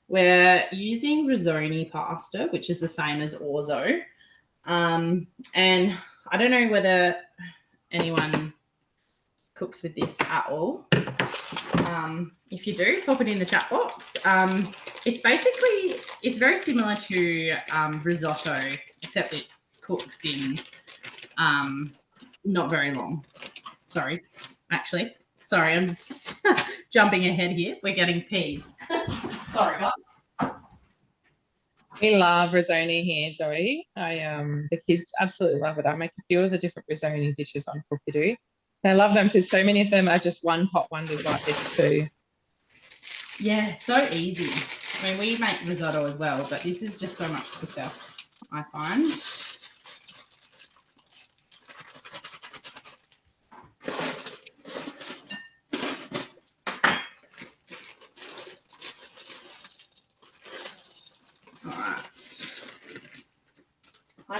we're using risotto pasta, which is the same as orzo. And I don't know whether anyone cooks with this at all. If you do, pop it in the chat box. It's very similar to risotto, except it cooks in not very long. Sorry, I'm just jumping ahead here. We're getting peas. Sorry, guys. We love risotto here, Zoe. The kids absolutely love it. I make a few of the different risotto dishes on Cookidoo. And I love them because so many of them are just one pot wonders like this too. Yeah, so easy. I mean, we make risotto as well, but this is just so much quicker, I find.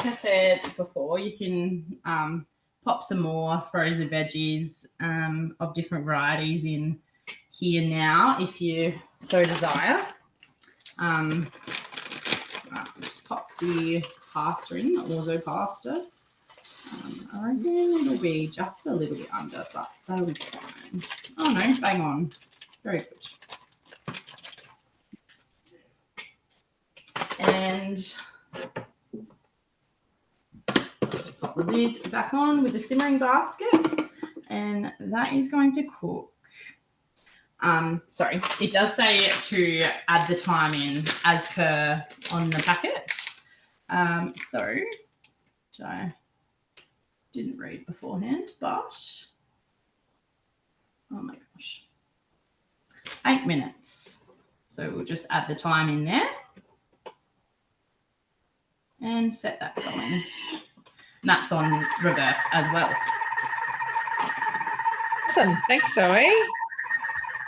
I said before, you can pop some more frozen veggies of different varieties in here now if you so desire. Just pop the pasta in, the orzo pasta. I reckon it'll be just a little bit under, but that'll be fine. Oh no, bang on. Very good. And just pop the lid back on with the simmering basket, and that is going to cook. Sorry, it does say to add the time in as per on the packet. So, which I didn't read beforehand, but oh my gosh, 8 minutes. So we'll just add the time in there and set that going. And that's on reverse as well. Awesome. Thanks, Zoe.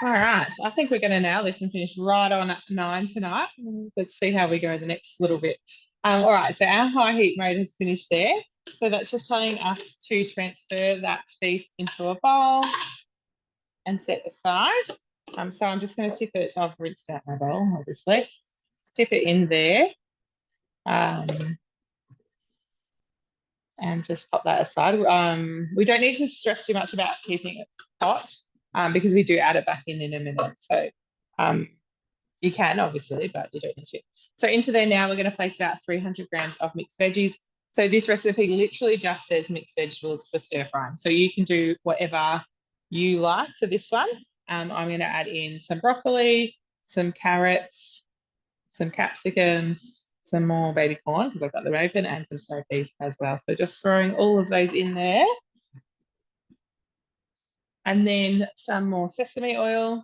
All right. I think we're going to nail this and finish right on at 9 tonight. Let's see how we go the next little bit. All right. So our high heat mode has finished there. So that's just telling us to transfer that beef into a bowl and set aside. So I'm just going to tip it. I've rinsed out my bowl, obviously. Just tip it in there. And just pop that aside. We don't need to stress too much about keeping it hot because we do add it back in a minute. So you can obviously, but you don't need to. So into there now, we're going to place about 300 grams of mixed veggies. So this recipe literally just says mixed vegetables for stir frying. So you can do whatever you like for this one. I'm going to add in some broccoli, some carrots, some capsicums, some more baby corn because I've got them open, and some snow peas as well. So just throwing all of those in there. And then some more sesame oil.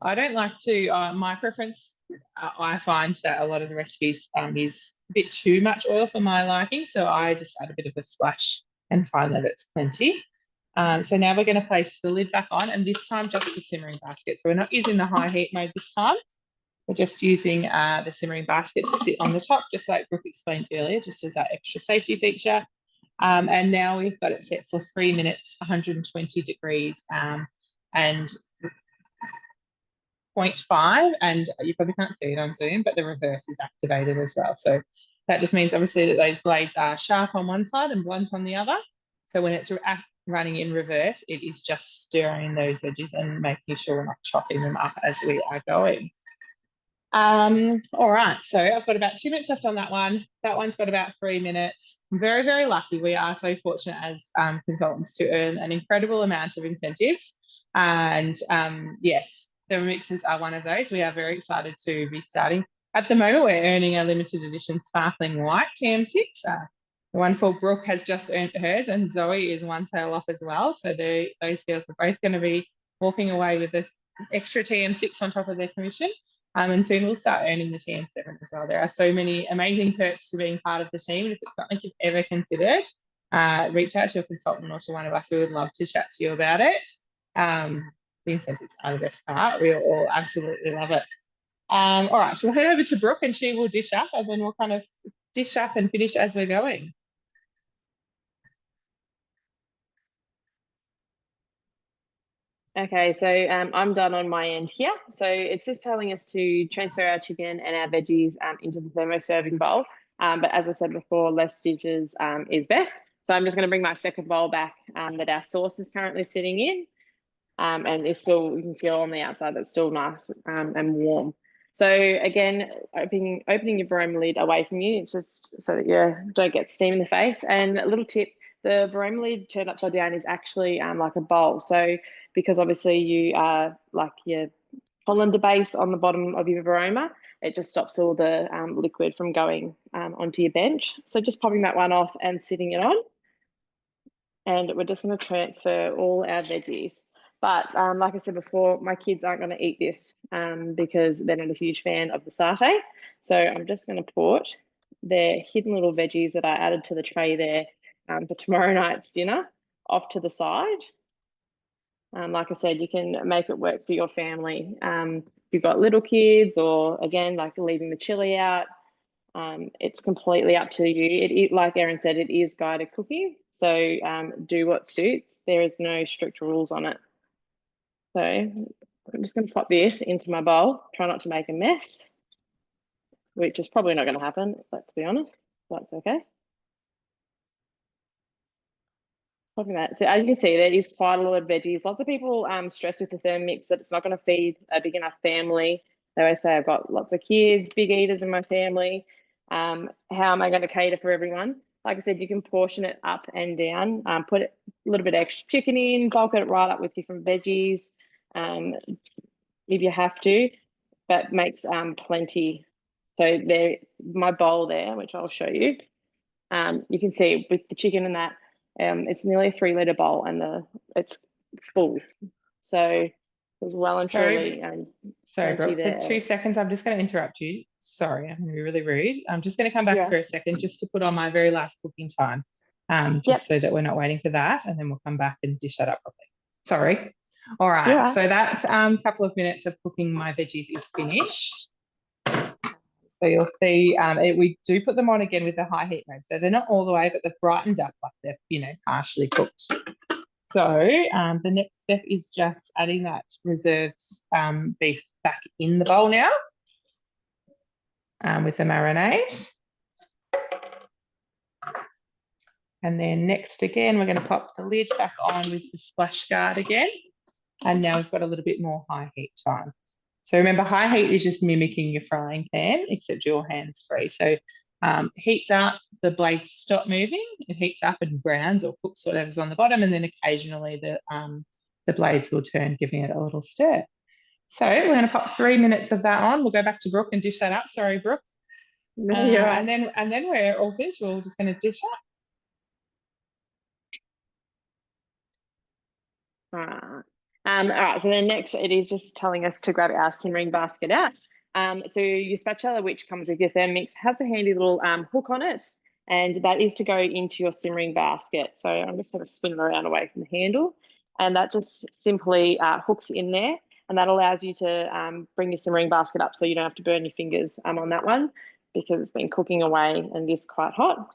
I don't like to, my preference, I find that a lot of the recipes use a bit too much oil for my liking. So I just add a bit of a splash and find that it's plenty. So now we're going to place the lid back on, and this time just the simmering basket. So we're not using the high heat mode this time. We're just using the simmering basket to sit on the top, just like Brooke explained earlier, just as that extra safety feature. And now we've got it set for 3 minutes, 120 degrees, and 0.5. And you probably can't see it on Zoom, but the reverse is activated as well. So that just means obviously that those blades are sharp on one side and blunt on the other. So when it's running in reverse, it is just stirring those veggies and making sure we're not chopping them up as we are going. All right, so I've got about 2 minutes left on that one. That one's got about 3 minutes. I'm very, very lucky. We are so fortunate as consultants to earn an incredible amount of incentives. And yes, Thermomixes are one of those. We are very excited to be starting. At the moment, we're earning a limited edition sparkling white TM6. The wonderful Brooke has just earned hers, and Zoe is one tail off as well. So those girls are both going to be walking away with the extra TM6 on top of their commission. And soon we'll start earning the TM7 as well. There are so many amazing perks to being part of the team. And if it's something you've ever considered, reach out to a consultant or to one of us. We would love to chat to you about it. The incentives are the best part. We all absolutely love it. All right, so we'll head over to Brooke and she will dish up, and then we'll kind of dish up and finish as we're going. Okay, so I'm done on my end here. So it's just telling us to transfer our chicken and our veggies into the thermo serving bowl. But as I said before, less stitches is best. So I'm just going to bring my second bowl back that our sauce is currently sitting in. And it's still, you can feel on the outside that's still nice and warm. So again, opening your Varoma lid away from you, it's just so that you don't get steam in the face. And a little tip, the Varoma lid turned upside down is actually like a bowl. So because obviously you are like your colander base on the bottom of your Varoma, it just stops all the liquid from going onto your bench. So just popping that one off and sitting it on. And we're just going to transfer all our veggies. But like I said before, my kids aren't going to eat this because they're not a huge fan of the satay. So I'm just going to put their hidden little veggies that I added to the tray there for tomorrow night's dinner off to the side. Like I said, you can make it work for your family. If you've got little kids, or again, like leaving the chili out, It's completely up to you. Like Erin said, it is guided cooking. So do what suits. There is no strict rules on it. So I'm just going to pop this into my bowl. Try not to make a mess, which is probably not going to happen, let's be honest. That's okay. Popping that. So as you can see, there is quite a lot of veggies. Lots of people stress with the Thermomix that it's not going to feed a big enough family. They always say, I've got lots of kids, big eaters in my family. How am I going to cater for everyone? Like I said, you can portion it up and down, put a little bit extra chicken in, bulk it right up with different veggies if you have to, but makes plenty. So there, my bowl there, which I'll show you, you can see with the chicken and that, it's nearly a 3-litre bowl and it's full. So there's well and truly Sorry, plenty Brooke, there. for 2 seconds, I'm just going to interrupt you. Sorry, I'm going to be really rude. I'm just going to come back for a second just to put on my very last cooking time, so that we're not waiting for that, and then we'll come back and dish that up properly. Sorry. All right, so that couple of minutes of cooking my veggies is finished. So you'll see we do put them on again with the high heat mode. So they're not all the way, but they've brightened up like they're, partially cooked. So the next step is just adding that reserved beef back in the bowl now with the marinade. And then next again, we're going to pop the lid back on with the splash guard again. And now we've got a little bit more high heat time. So remember, high heat is just mimicking your frying pan, except you're hands-free. So heats up, the blades stop moving, it heats up and browns or cooks whatever's on the bottom, and then occasionally the blades will turn, giving it a little stir. So we're going to pop 3 minutes of that on. We'll go back to Brooke and dish that up. Sorry, Brooke. And then we're all finished. We're just going to dish up. All right, so then next it is just telling us to grab our simmering basket out. So your spatula, which comes with your Thermomix, has a handy little hook on it, and that is to go into your simmering basket. So I'm just going to spin it around away from the handle, and that just simply hooks in there, and that allows you to bring your simmering basket up so you don't have to burn your fingers on that one, because it's been cooking away and it is quite hot.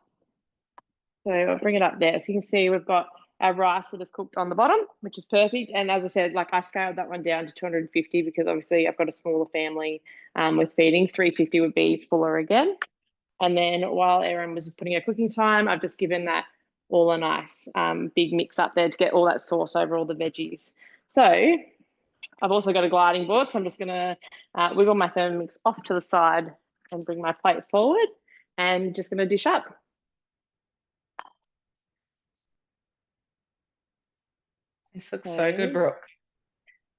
So I'll bring it up there. So you can see we've got our rice that is cooked on the bottom, which is perfect. And as I said, like I scaled that one down to 250 because obviously I've got a smaller family with feeding. 350 would be fuller again. And then while Erin was just putting her cooking time, I've just given that all a nice big mix up there to get all that sauce over all the veggies. So I've also got a gliding board. So I'm just going to wiggle my Thermomix off to the side and bring my plate forward and just going to dish up. This looks so good, Brooke.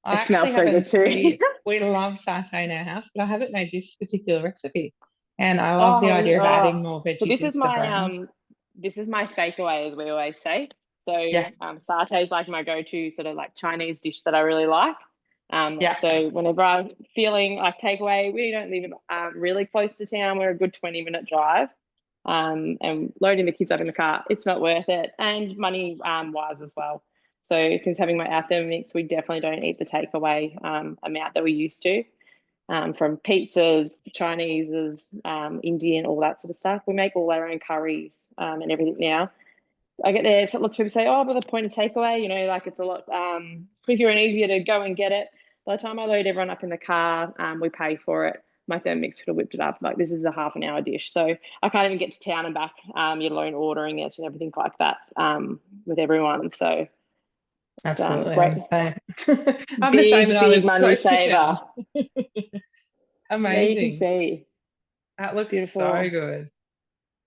It smells so good too. We love satay in our house, but I haven't made this particular recipe. And I love the idea of adding more veggies. So this is into my this is my takeaway, as we always say. So satay is like my go-to sort of like Chinese dish that I really like. So whenever I'm feeling like takeaway, we don't live really close to town. We're a good 20-minute drive. And loading the kids up in the car, it's not worth it, and money wise as well. So since having our Thermomix, we definitely don't eat the takeaway amount that we used to. From pizzas, Chinese's, Indian, all that sort of stuff. We make all our own curries and everything now. I get there, so lots of people say, oh, but the point of takeaway, like it's a lot quicker and easier to go and get it. By the time I load everyone up in the car, we pay for it. My Thermomix could have whipped it up. Like this is a half-an-hour dish. So I can't even get to town and back, let alone ordering it and everything like that with everyone. So absolutely. Great. I'm the same. Big money saver. Amazing. Yeah, you can see. That looks beautiful. So good.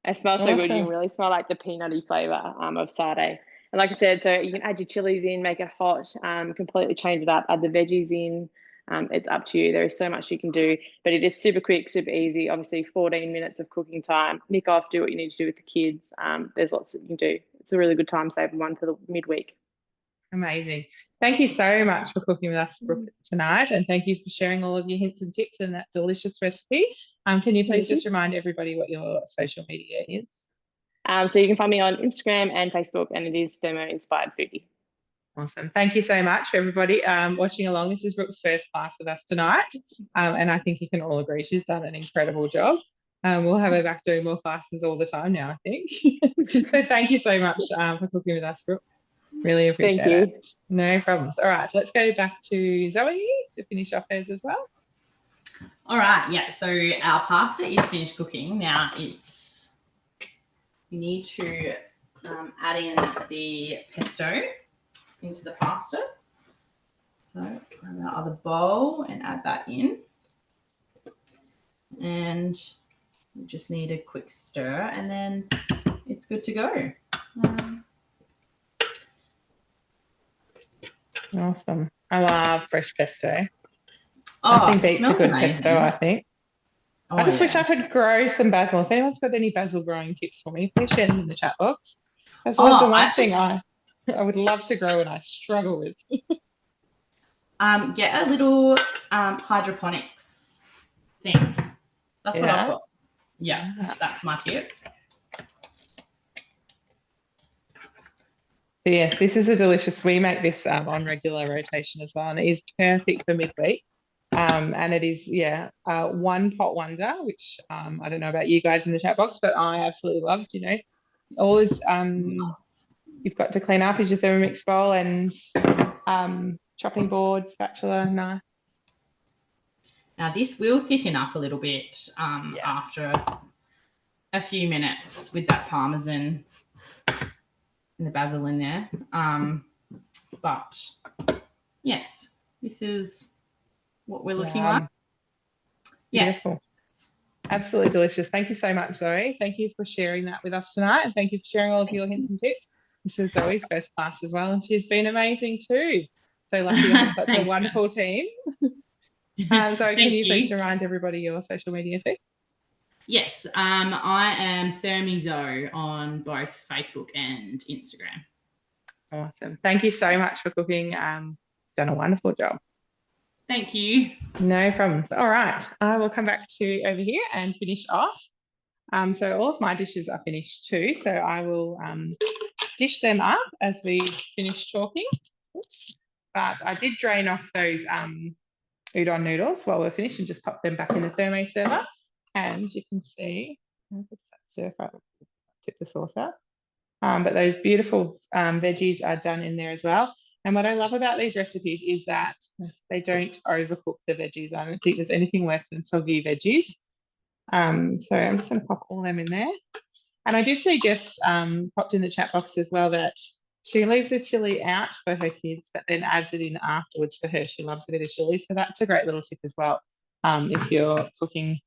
It smells so good. You can really smell like the peanutty flavour of satay. And like I said, so you can add your chilies in, make it hot, completely change it up, add the veggies in. It's up to you. There is so much you can do, but it is super quick, super easy. Obviously, 14 minutes of cooking time. Nick off, do what you need to do with the kids. There's lots that you can do. It's a really good time saver one for the midweek. Amazing. Thank you so much for cooking with us, Brooke, tonight, and thank you for sharing all of your hints and tips and that delicious recipe. Can you please just remind everybody what your social media is? So you can find me on Instagram and Facebook, and it is Thermo Inspired Foodie. Awesome. Thank you so much for everybody watching along. This is Brooke's first class with us tonight, and I think you can all agree she's done an incredible job. We'll have her back doing more classes all the time now, I think. So thank you so much for cooking with us, Brooke. Really Thank appreciate you. it. No problems. All right, let's go back to Zoe to finish off hers as well. All right, yeah. So our pasta is finished cooking. Now you need to add in the pesto into the pasta. So grab our other bowl and add that in. And we just need a quick stir and then it's good to go. Awesome. I love fresh pesto. Oh, Nothing beats a smells good amazing. pesto, I think. Oh, I just wish yeah. I could grow some basil. If anyone's got any basil growing tips for me, please share them in the chat box. Basil is the one thing I would love to grow and I struggle with. Get a little hydroponics thing. That's what I've got. Yeah, that's my tip. Yes, this is a delicious. We make this on regular rotation as well, and it is perfect for midweek. And it is, one pot wonder, which I don't know about you guys in the chat box, but I absolutely loved. You know, all is you've got to clean up is your Thermomix bowl and chopping board, spatula, knife. Now this will thicken up a little bit after a few minutes with that parmesan and the basil in there. But yes, this is what we're looking like. Yeah. Beautiful. Absolutely delicious. Thank you so much, Zoe. Thank you for sharing that with us tonight, and thank you for sharing all of your hints and tips. This is Zoe's first class as well, and she's been amazing too. So lucky to have such a wonderful team. Zoe, can you please remind everybody your social media too? Yes, I am Thermizo on both Facebook and Instagram. Awesome. Thank you so much for cooking. Done a wonderful job. Thank you. No problems. All right. I will come back to over here and finish off. So all of my dishes are finished too. So I will dish them up as we finish talking. Oops. But I did drain off those udon noodles while we're finished and just pop them back in the thermo server. And you can see, tip the sauce out. But those beautiful veggies are done in there as well. And what I love about these recipes is that they don't overcook the veggies. I don't think there's anything worse than soggy veggies. So I'm just going to pop all them in there. And I did see Jess popped in the chat box as well that she leaves the chili out for her kids, but then adds it in afterwards for her. She loves a bit of chili. So that's a great little tip as well if you're cooking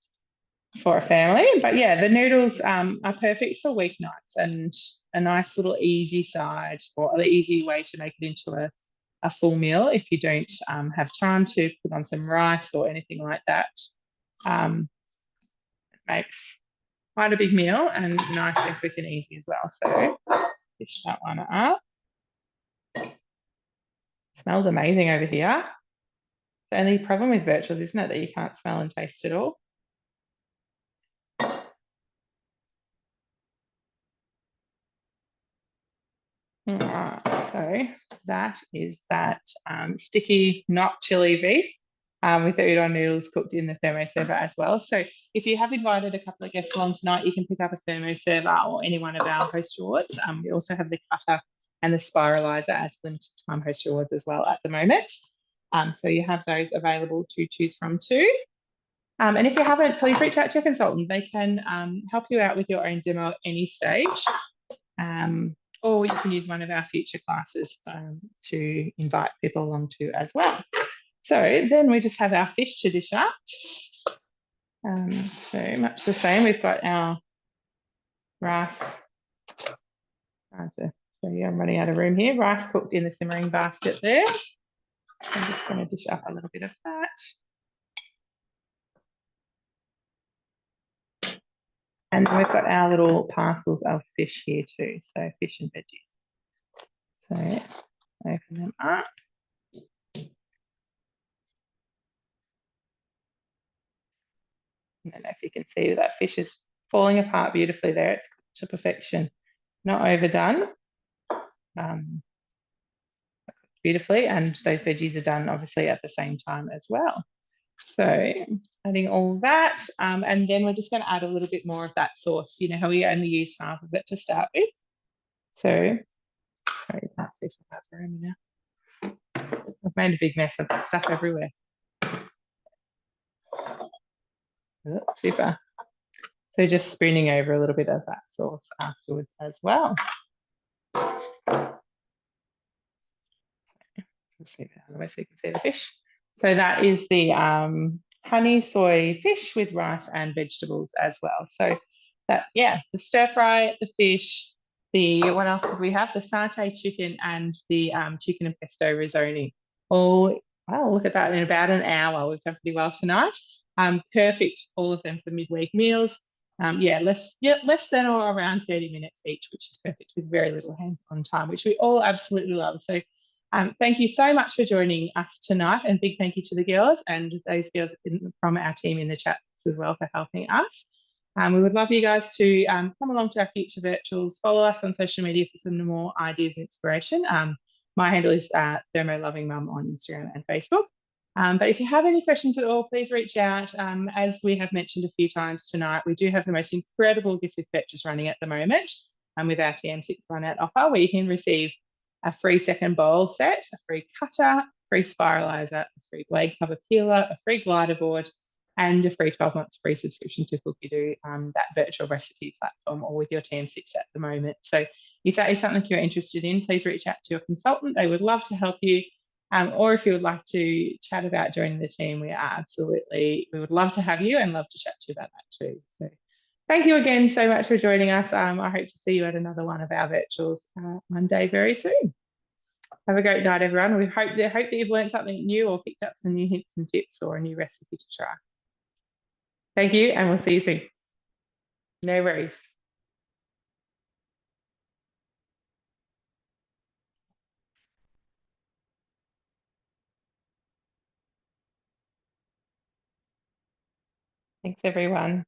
for a family. But yeah, the noodles are perfect for weeknights and a nice little easy side or the easy way to make it into a full meal if you don't have time to put on some rice or anything like that. It makes quite a big meal and nice and quick and easy as well. So dish that one up. Smells amazing over here. The only problem with virtuals, isn't it, that you can't smell and taste it all? All right, so that is that sticky, not chili beef with the udon noodles cooked in the thermo server as well. So if you have invited a couple of guests along tonight, you can pick up a thermo server or any one of our host rewards. We also have the cutter and the spiralizer as limited time host rewards as well at the moment. So you have those available to choose from too. And if you haven't, please reach out to your consultant. They can help you out with your own demo at any stage. Or you can use one of our future classes to invite people along to as well. So then we just have our fish to dish up. So much the same. We've got our rice. Trying to show you, I'm running out of room here. Rice cooked in the simmering basket there. I'm just going to dish up a little bit of that. And then we've got our little parcels of fish here too. So fish and veggies. So open them up. I don't know if you can see that fish is falling apart beautifully there. It's cooked to perfection, not overdone. Beautifully, and those veggies are done obviously at the same time as well. So adding all that, and then we're just going to add a little bit more of that sauce. You know how we only use half of it to start with. So, sorry, you can't see from that room now. I've made a big mess of that stuff everywhere. Oh, super. So just spooning over a little bit of that sauce afterwards as well. Just move it out of the way so you can see the fish. So that is the honey soy fish with rice and vegetables as well. So that, yeah, the stir fry, the fish, what else did we have? The satay chicken and the chicken and pesto risotto. All, wow, look at that, in about an hour. We've done pretty well tonight. Perfect, all of them for midweek meals. Yeah, less than or around 30 minutes each, which is perfect with very little hands-on time, which we all absolutely love. So thank you so much for joining us tonight, and big thank you to the girls and those girls from our team in the chats as well for helping us. We would love you guys to come along to our future virtuals, follow us on social media for some more ideas and inspiration. My handle is Thermo Loving Mum on Instagram and Facebook. But if you have any questions at all, please reach out. As we have mentioned a few times tonight, we do have the most incredible gift with purchase running at the moment with our TM6 run out offer, where you can receive a free second bowl set, a free cutter, free spiralizer, a free blade cover peeler, a free glider board, and a free 12 months free subscription to Cookie that virtual recipe platform, or with your TM6 at the moment. So if that is something you're interested in, please reach out to your consultant. They would love to help you. Or if you would like to chat about joining the team, we would love to have you and love to chat to you about that too. So thank you again so much for joining us. I hope to see you at another one of our virtuals Monday very soon. Have a great night, everyone. We hope that you've learned something new or picked up some new hints and tips or a new recipe to try. Thank you, and we'll see you soon. No worries. Thanks, everyone.